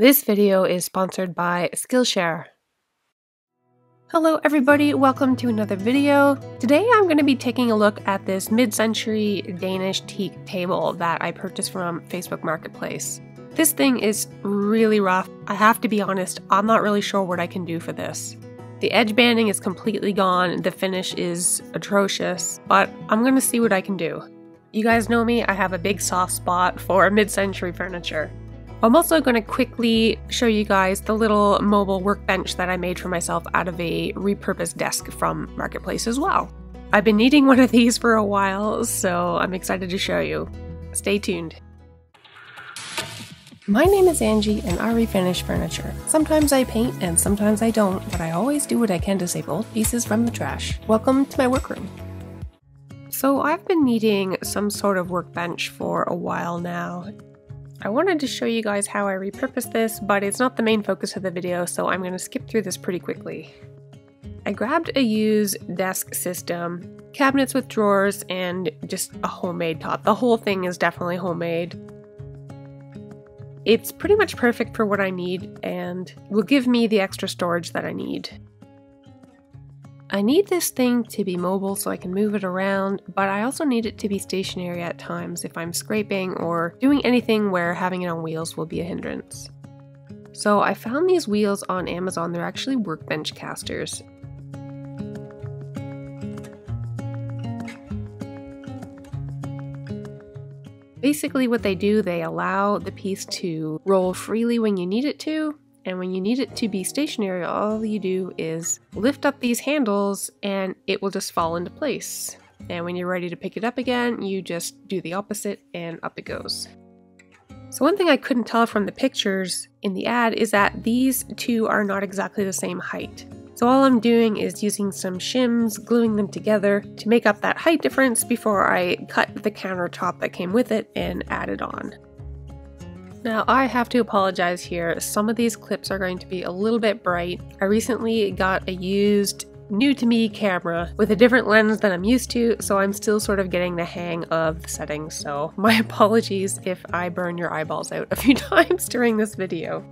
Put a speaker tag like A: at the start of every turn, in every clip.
A: This video is sponsored by Skillshare. Hello everybody, welcome to another video. Today I'm going to be taking a look at this mid-century Danish teak table that I purchased from Facebook Marketplace. This thing is really rough. I have to be honest, I'm not really sure what I can do for this. The edge banding is completely gone, the finish is atrocious, but I'm going to see what I can do. You guys know me, I have a big soft spot for mid-century furniture. I'm also going to quickly show you guys the little mobile workbench that I made for myself out of a repurposed desk from Marketplace as well. I've been needing one of these for a while, so I'm excited to show you. Stay tuned. My name is Angie and I refinish furniture. Sometimes I paint and sometimes I don't, but I always do what I can to save old pieces from the trash. Welcome to my workroom. So I've been needing some sort of workbench for a while now. I wanted to show you guys how I repurposed this, but it's not the main focus of the video, so I'm going to skip through this pretty quickly. I grabbed a used desk system, cabinets with drawers, and just a homemade top. The whole thing is definitely homemade. It's pretty much perfect for what I need and will give me the extra storage that I need. I need this thing to be mobile so I can move it around, but I also need it to be stationary at times if I'm scraping or doing anything where having it on wheels will be a hindrance. So I found these wheels on Amazon. They're actually workbench casters. Basically what they do, they allow the piece to roll freely when you need it to. And when you need it to be stationary, all you do is lift up these handles and it will just fall into place. And when you're ready to pick it up again, you just do the opposite and up it goes. So one thing I couldn't tell from the pictures in the ad is that these two are not exactly the same height. So all I'm doing is using some shims, gluing them together to make up that height difference before I cut the countertop that came with it and add it on. Now I have to apologize here, some of these clips are going to be a little bit bright. I recently got a used, new to me camera with a different lens than I'm used to, so I'm still sort of getting the hang of the settings, so my apologies if I burn your eyeballs out a few times during this video.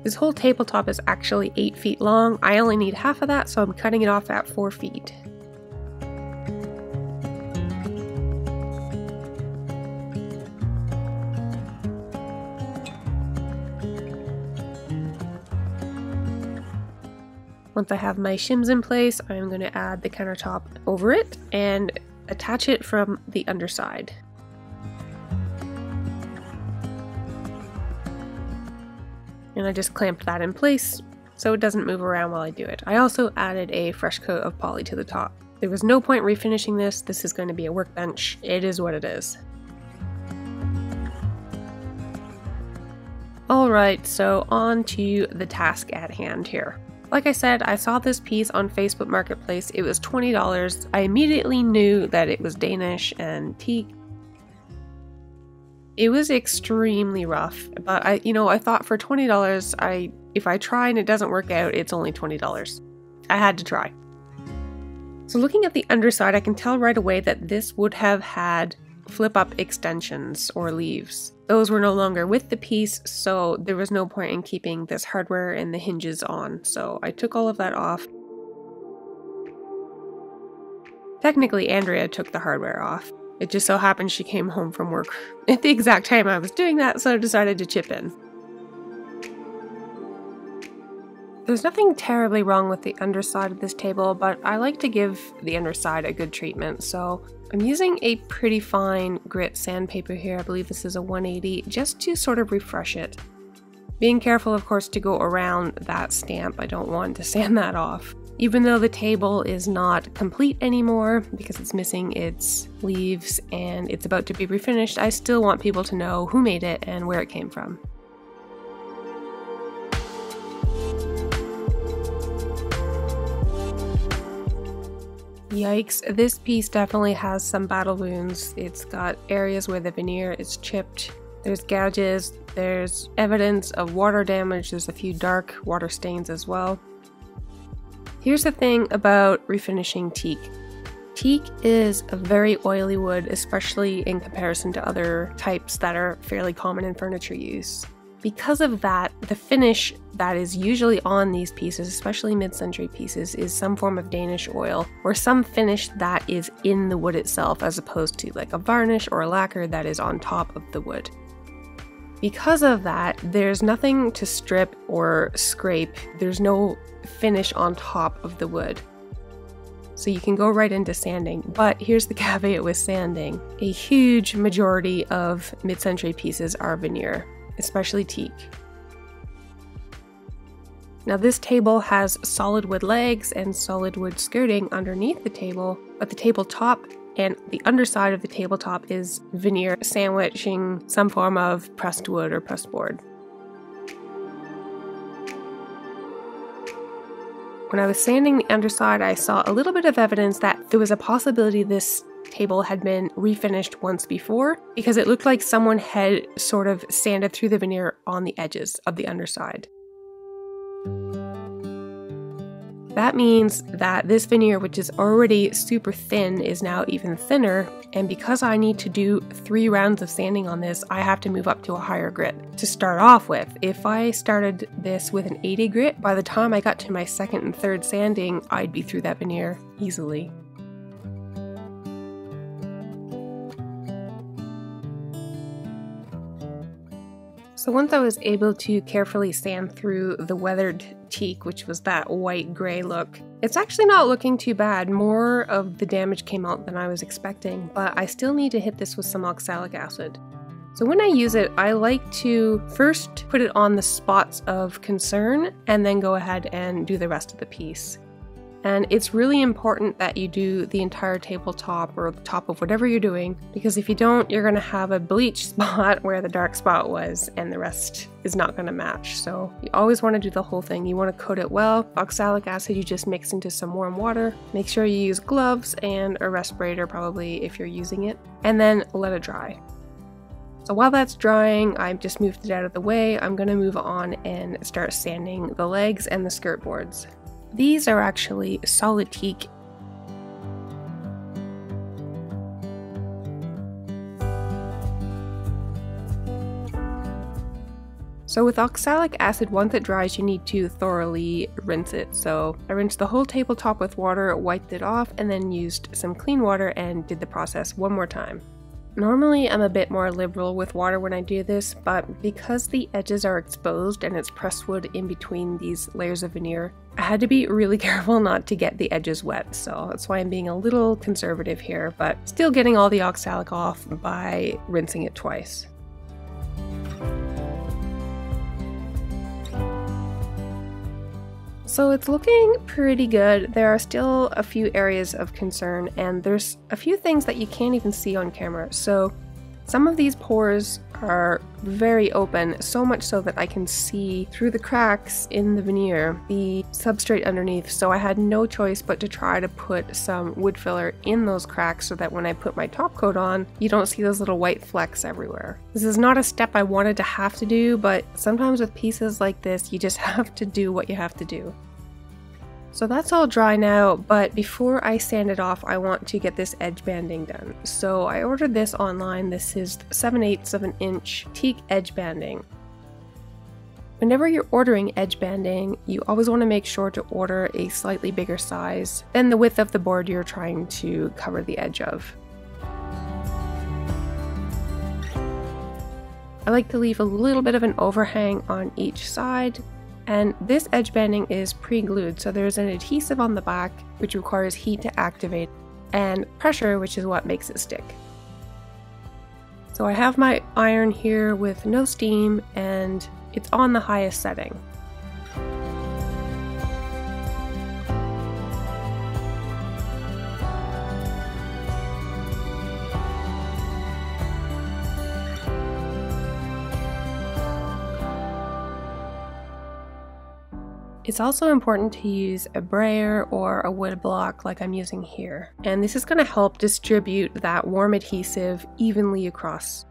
A: This whole tabletop is actually 8 feet long. I only need half of that, so I'm cutting it off at 4 feet. Once I have my shims in place, I'm going to add the countertop over it and attach it from the underside. And I just clamped that in place so it doesn't move around while I do it. I also added a fresh coat of poly to the top. There was no point refinishing this. This is going to be a workbench. It is what it is. Alright, so on to the task at hand here. Like I said, I saw this piece on Facebook Marketplace. It was $20. I immediately knew that it was Danish and teak. It was extremely rough, but I thought for $20, if I try and it doesn't work out, it's only $20. I had to try. So looking at the underside, I can tell right away that this would have had flip-up extensions or leaves. Those were no longer with the piece, so there was no point in keeping this hardware and the hinges on, so I took all of that off. Technically, Andrea took the hardware off. It just so happened she came home from work at the exact time I was doing that, so I decided to chip in. There's nothing terribly wrong with the underside of this table, but I like to give the underside a good treatment, so I'm using a pretty fine grit sandpaper here. I believe this is a 180, just to sort of refresh it. Being careful, of course, to go around that stamp. I don't want to sand that off. Even though the table is not complete anymore because it's missing its leaves and it's about to be refinished, I still want people to know who made it and where it came from. Yikes, this piece definitely has some battle wounds. It's got areas where the veneer is chipped. There's gouges, there's evidence of water damage, there's a few dark water stains as well. Here's the thing about refinishing teak. Teak is a very oily wood, especially in comparison to other types that are fairly common in furniture use. Because of that, the finish that is usually on these pieces, especially mid-century pieces, is some form of Danish oil or some finish that is in the wood itself, as opposed to like a varnish or a lacquer that is on top of the wood. Because of that, there's nothing to strip or scrape. There's no finish on top of the wood. So you can go right into sanding, but here's the caveat with sanding. A huge majority of mid-century pieces are veneer, especially teak. Now this table has solid wood legs and solid wood skirting underneath the table, but the tabletop and the underside of the tabletop is veneer sandwiching some form of pressed wood or pressed board. When I was sanding the underside, I saw a little bit of evidence that there was a possibility this table had been refinished once before, because it looked like someone had sort of sanded through the veneer on the edges of the underside. That means that this veneer, which is already super thin, is now even thinner, and because I need to do 3 rounds of sanding on this, I have to move up to a higher grit to start off with. If I started this with an 80 grit, by the time I got to my second and third sanding, I'd be through that veneer easily. So once I was able to carefully sand through the weathered teak, which was that white-gray look, it's actually not looking too bad. More of the damage came out than I was expecting, but I still need to hit this with some oxalic acid. So when I use it, I like to first put it on the spots of concern and then go ahead and do the rest of the piece. And it's really important that you do the entire tabletop or the top of whatever you're doing, because if you don't, you're going to have a bleach spot where the dark spot was and the rest is not going to match. So you always want to do the whole thing. You want to coat it well. Oxalic acid you just mix into some warm water. Make sure you use gloves and a respirator probably if you're using it, and then let it dry. So while that's drying, I've just moved it out of the way. I'm going to move on and start sanding the legs and the skirt boards. These are actually solid teak. So with oxalic acid, once it dries, you need to thoroughly rinse it. So I rinsed the whole tabletop with water, wiped it off, and then used some clean water and did the process one more time. Normally I'm a bit more liberal with water when I do this, but because the edges are exposed and it's pressed wood in between these layers of veneer, I had to be really careful not to get the edges wet, so that's why I'm being a little conservative here, but still getting all the oxalic off by rinsing it twice. So it's looking pretty good. There are still a few areas of concern, and there's a few things that you can't even see on camera. So some of these pores are very open, so much so that I can see through the cracks in the veneer the substrate underneath. So I had no choice but to try to put some wood filler in those cracks so that when I put my top coat on, you don't see those little white flecks everywhere. This is not a step I wanted to have to do, but sometimes with pieces like this, you just have to do what you have to do. So that's all dry now, but before I sand it off, I want to get this edge banding done. So I ordered this online. This is 7/8 of an inch teak edge banding. Whenever you're ordering edge banding, you always want to make sure to order a slightly bigger size than the width of the board you're trying to cover the edge of. I like to leave a little bit of an overhang on each side. And this edge banding is pre-glued, so there's an adhesive on the back which requires heat to activate, and pressure, which is what makes it stick. So I have my iron here with no steam, and it's on the highest setting. It's also important to use a brayer or a wood block like I'm using here, and this is going to help distribute that warm adhesive evenly across.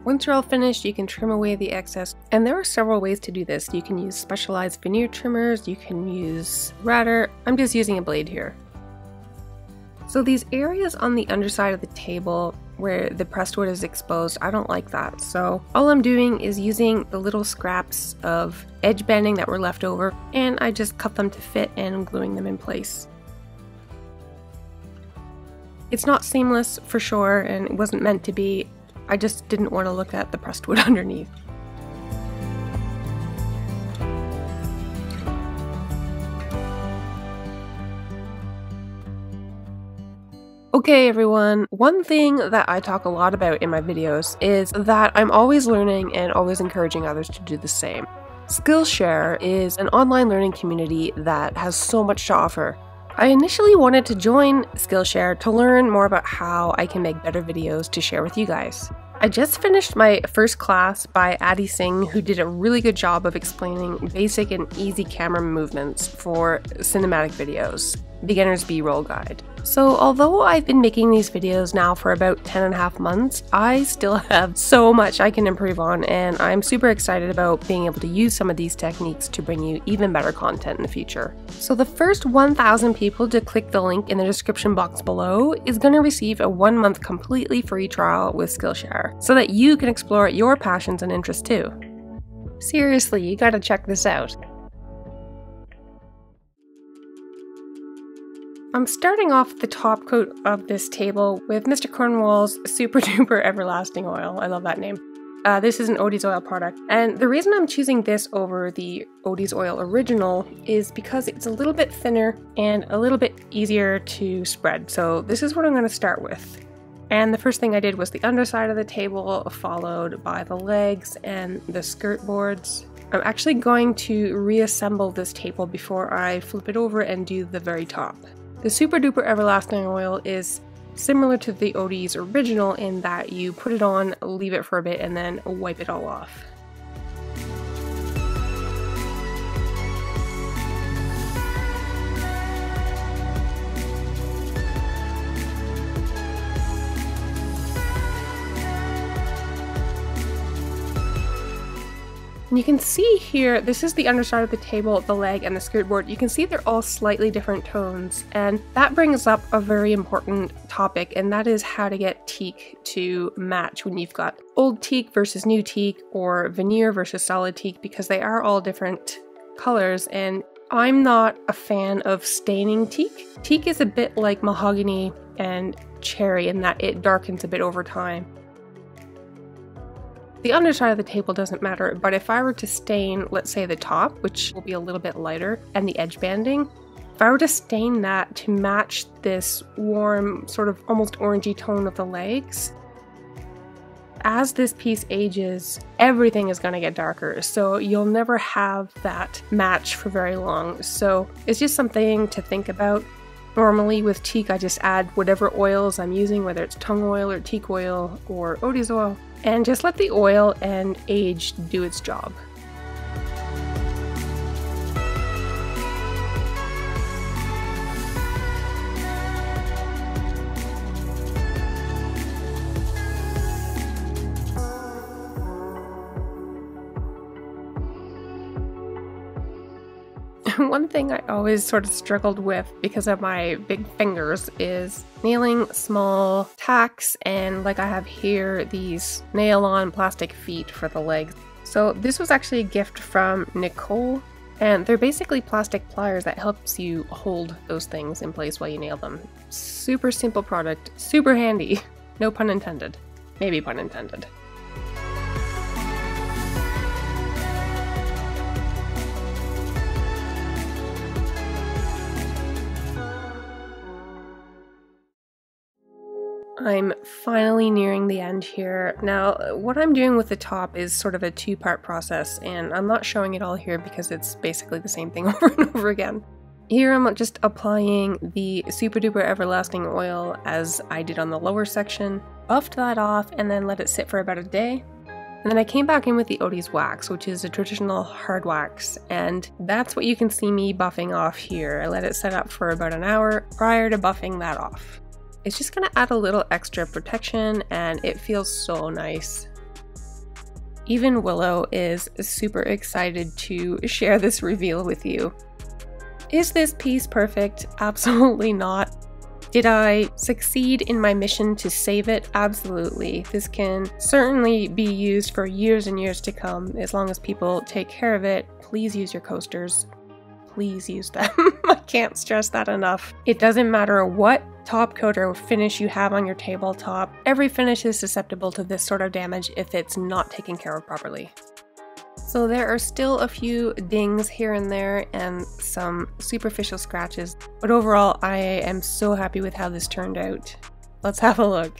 A: Once you're all finished, you can trim away the excess, and there are several ways to do this. You can use specialized veneer trimmers, you can use router. I'm just using a blade here. So these areas on the underside of the table where the pressed wood is exposed, I don't like that. So all I'm doing is using the little scraps of edge banding that were left over, and I just cut them to fit and gluing them in place. It's not seamless for sure, and it wasn't meant to be. I just didn't want to look at the pressed wood underneath. Okay everyone, one thing that I talk a lot about in my videos is that I'm always learning and always encouraging others to do the same. Skillshare is an online learning community that has so much to offer. I initially wanted to join Skillshare to learn more about how I can make better videos to share with you guys. I just finished my first class by Addy Singh, who did a really good job of explaining basic and easy camera movements for cinematic videos, Beginner's B-roll guide. So although I've been making these videos now for about 10.5 months, I still have so much I can improve on, and I'm super excited about being able to use some of these techniques to bring you even better content in the future. So the first 1,000 people to click the link in the description box below is going to receive a 1-month completely free trial with Skillshare, so that you can explore your passions and interests too. Seriously, you gotta check this out. I'm starting off the top coat of this table with Mr. Cornwall's Super Duper Everlasting Oil. I love that name. This is an Odie's oil product, and the reason I'm choosing this over the Odie's oil original is because it's a little bit thinner and a little bit easier to spread. So this is what I'm going to start with. And the first thing I did was the underside of the table, followed by the legs and the skirt boards. I'm actually going to reassemble this table before I flip it over and do the very top. The Super Duper Everlasting Oil is similar to the Odie's original in that you put it on, leave it for a bit, and then wipe it all off. And you can see here, this is the underside of the table, the leg, and the skirt board. You can see they're all slightly different tones, and that brings up a very important topic, and that is how to get teak to match when you've got old teak versus new teak, or veneer versus solid teak, because they are all different colors, and I'm not a fan of staining teak. Teak is a bit like mahogany and cherry in that it darkens a bit over time. The underside of the table doesn't matter, but if I were to stain, let's say the top, which will be a little bit lighter, and the edge banding, if I were to stain that to match this warm, sort of almost orangey tone of the legs, as this piece ages, everything is going to get darker, so you'll never have that match for very long. So it's just something to think about. Normally with teak, I just add whatever oils I'm using, whether it's tung oil or teak oil or Odie's oil, and just let the oil and age do its job. One thing I always sort of struggled with because of my big fingers is nailing small tacks, and like I have here, these nail-on plastic feet for the legs. So this was actually a gift from Nicole, and they're basically plastic pliers that helps you hold those things in place while you nail them. Super simple product, super handy. No pun intended. Maybe pun intended. I'm finally nearing the end here. Now, what I'm doing with the top is sort of a two-part process, and I'm not showing it all here because it's basically the same thing over and over again. Here I'm just applying the Super Duper Everlasting Oil as I did on the lower section, buffed that off, and then let it sit for about a day. And then I came back in with the Odie's wax, which is a traditional hard wax, and that's what you can see me buffing off here. I let it set up for about an hour prior to buffing that off. It's just going to add a little extra protection, and it feels so nice. Even Willow is super excited to share this reveal with you. Is this piece perfect? Absolutely not. Did I succeed in my mission to save it? Absolutely. This can certainly be used for years and years to come as long as people take care of it. Please use your coasters. Please use them. I can't stress that enough. It doesn't matter what top coat or finish you have on your tabletop. Every finish is susceptible to this sort of damage if it's not taken care of properly. So there are still a few dings here and there and some superficial scratches, but overall I am so happy with how this turned out. Let's have a look.